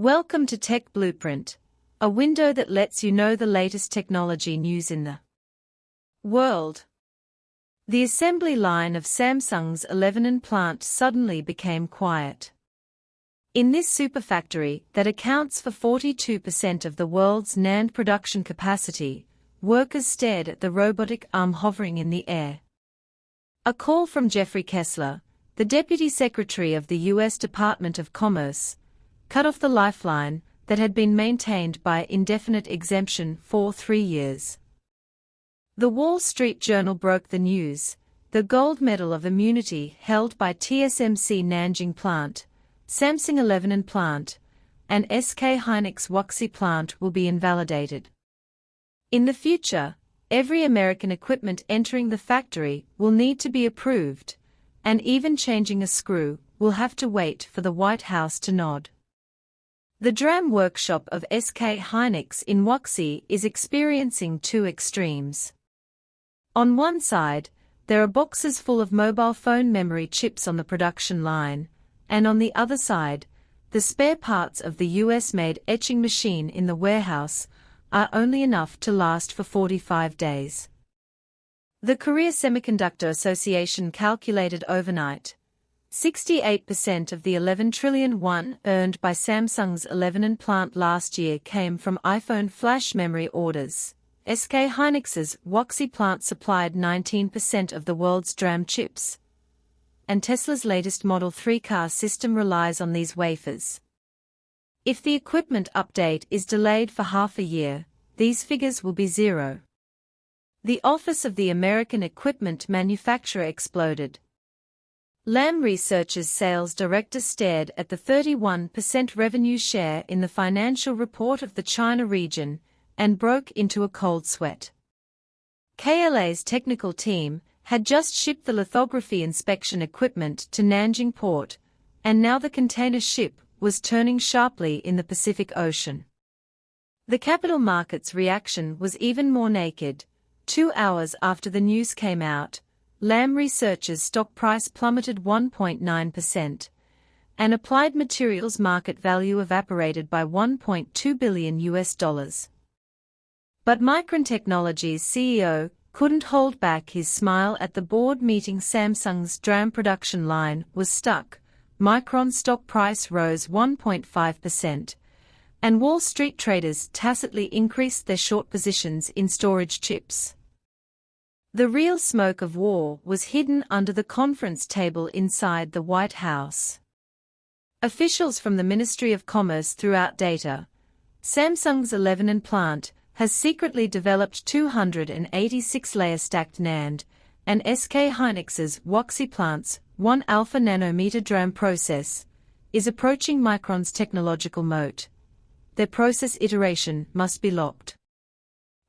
Welcome to Tech Blueprint, a window that lets you know the latest technology news in the world. The assembly line of Samsung's 11 plant suddenly became quiet. In this superfactory that accounts for 42% of the world's NAND production capacity, workers stared at the robotic arm hovering in the air. A call from Jeffrey Kessler, the Deputy Secretary of the U.S. Department of Commerce, cut off the lifeline that had been maintained by indefinite exemption for 3 years. The Wall Street Journal broke the news. The gold medal of immunity held by TSMC Nanjing plant, Samsung 11 plant, and SK Hynix Wuxi plant will be invalidated. In the future, every American equipment entering the factory will need to be approved, and even changing a screw will have to wait for the White House to nod. The DRAM workshop of SK Hynix in Wuxi is experiencing two extremes. On one side, there are boxes full of mobile phone memory chips on the production line, and on the other side, the spare parts of the US-made etching machine in the warehouse are only enough to last for 45 days. The Korea Semiconductor Association calculated overnight, 68% of the 11 trillion won earned by Samsung's 11 plant last year came from iPhone flash memory orders. SK Hynix's Wuxi plant supplied 19% of the world's DRAM chips, and Tesla's latest Model 3 car system relies on these wafers. If the equipment update is delayed for half a year, these figures will be zero. The office of the American equipment manufacturer exploded. Lam Research's sales director stared at the 31% revenue share in the financial report of the China region and broke into a cold sweat. KLA's technical team had just shipped the lithography inspection equipment to Nanjing port, and now the container ship was turning sharply in the Pacific Ocean. The capital market's reaction was even more naked. 2 hours after the news came out, Lam Research's stock price plummeted 1.9%, and Applied Materials market value evaporated by $1.2 billion. But Micron Technology's CEO couldn't hold back his smile at the board meeting. Samsung's DRAM production line was stuck. Micron's stock price rose 1.5%, and Wall Street traders tacitly increased their short positions in storage chips. The real smoke of war was hidden under the conference table inside the White House. Officials from the Ministry of Commerce threw out data. Samsung's 11 plant has secretly developed 286-layer stacked NAND, and SK Hynix's Wuxi plant's 1 alpha nanometer DRAM process is approaching Micron's technological moat. Their process iteration must be locked.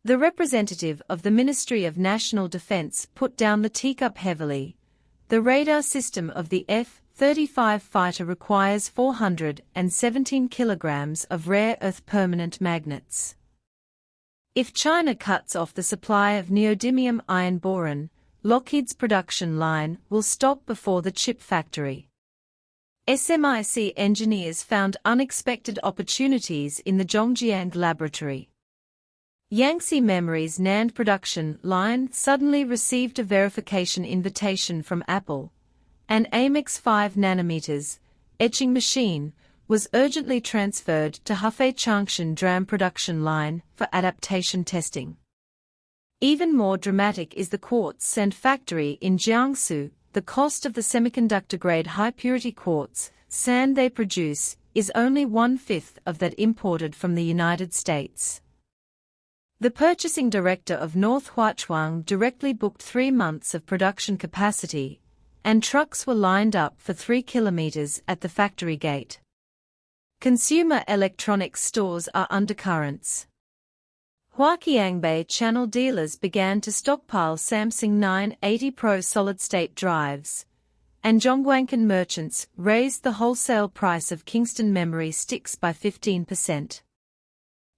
The representative of the Ministry of National Defense put down the teacup heavily. The radar system of the F-35 fighter requires 417 kilograms of rare earth permanent magnets. If China cuts off the supply of neodymium iron boron, Lockheed's production line will stop before the chip factory. SMIC engineers found unexpected opportunities in the Zhongjiang laboratory. Yangtze Memory's NAND production line suddenly received a verification invitation from Apple. An Amex 5 nanometers etching machine was urgently transferred to Hefei Changshan DRAM production line for adaptation testing. Even more dramatic is the quartz sand factory in Jiangsu. The cost of the semiconductor-grade high-purity quartz sand they produce is only 1/5 of that imported from the United States. The purchasing director of North Huachuang directly booked 3 months of production capacity, and trucks were lined up for 3 kilometers at the factory gate. Consumer electronics stores are undercurrents. Huaqiangbei channel dealers began to stockpile Samsung 980 Pro solid-state drives, and Zhongguancun merchants raised the wholesale price of Kingston memory sticks by 15%.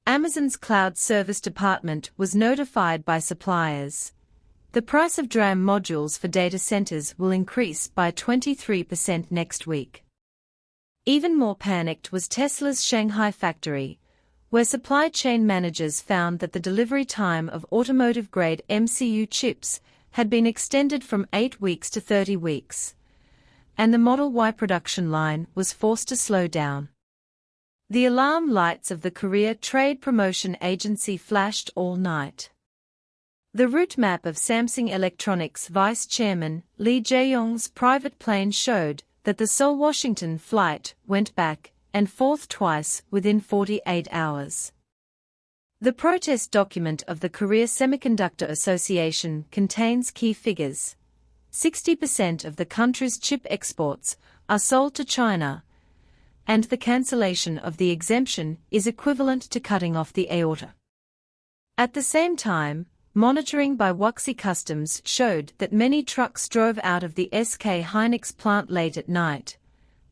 Amazon's cloud service department was notified by suppliers. The price of DRAM modules for data centers will increase by 23% next week. Even more panicked was Tesla's Shanghai factory, where supply chain managers found that the delivery time of automotive-grade MCU chips had been extended from 8 weeks to 30 weeks, and the Model Y production line was forced to slow down. The alarm lights of the Korea Trade Promotion Agency flashed all night. The route map of Samsung Electronics Vice Chairman Lee Jae-yong's private plane showed that the Seoul-Washington flight went back and forth twice within 48 hours. The protest document of the Korea Semiconductor Association contains key figures. 60% of the country's chip exports are sold to China, and the cancellation of the exemption is equivalent to cutting off the aorta. At the same time, monitoring by Wuxi Customs showed that many trucks drove out of the SK Hynix plant late at night,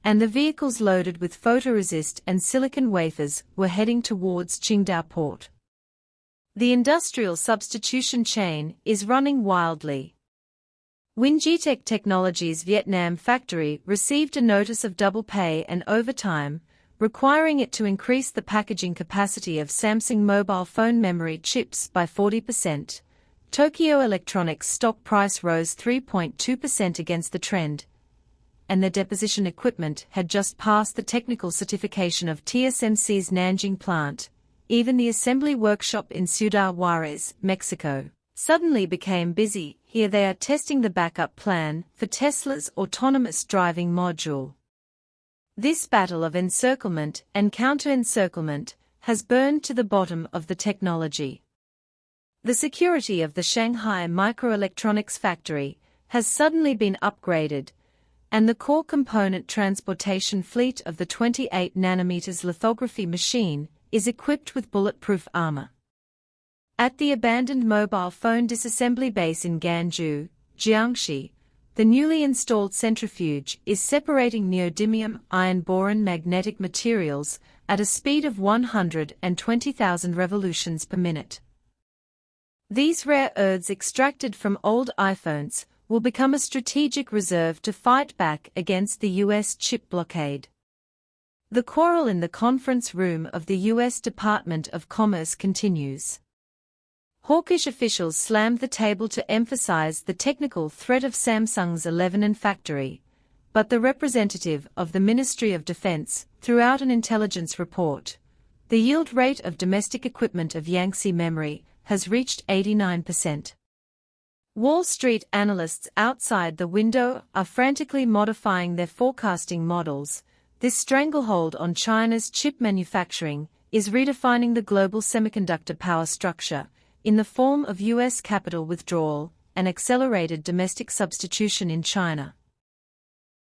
and the vehicles loaded with photoresist and silicon wafers were heading towards Qingdao port. The industrial substitution chain is running wildly. Wingitech Technologies' Vietnam factory received a notice of double pay and overtime, requiring it to increase the packaging capacity of Samsung mobile phone memory chips by 40%. Tokyo Electronics stock price rose 3.2% against the trend, and the deposition equipment had just passed the technical certification of TSMC's Nanjing plant. Even the assembly workshop in Ciudad Juarez, Mexico, suddenly became busy. Here they are testing the backup plan for Tesla's autonomous driving module. This battle of encirclement and counter-encirclement has burned to the bottom of the technology. The security of the Shanghai microelectronics factory has suddenly been upgraded, and the core component transportation fleet of the 28nm lithography machine is equipped with bulletproof armor. At the abandoned mobile phone disassembly base in Ganju, Jiangxi, the newly installed centrifuge is separating neodymium iron-boron magnetic materials at a speed of 120,000 revolutions per minute. These rare earths extracted from old iPhones will become a strategic reserve to fight back against the U.S. chip blockade. The quarrel in the conference room of the U.S. Department of Commerce continues. Hawkish officials slammed the table to emphasize the technical threat of Samsung's 11nm factory, but the representative of the Ministry of Defense threw out an intelligence report. The yield rate of domestic equipment of Yangtze memory has reached 89%. Wall Street analysts outside the window are frantically modifying their forecasting models. This stranglehold on China's chip manufacturing is redefining the global semiconductor power structure, in the form of U.S. capital withdrawal and accelerated domestic substitution in China.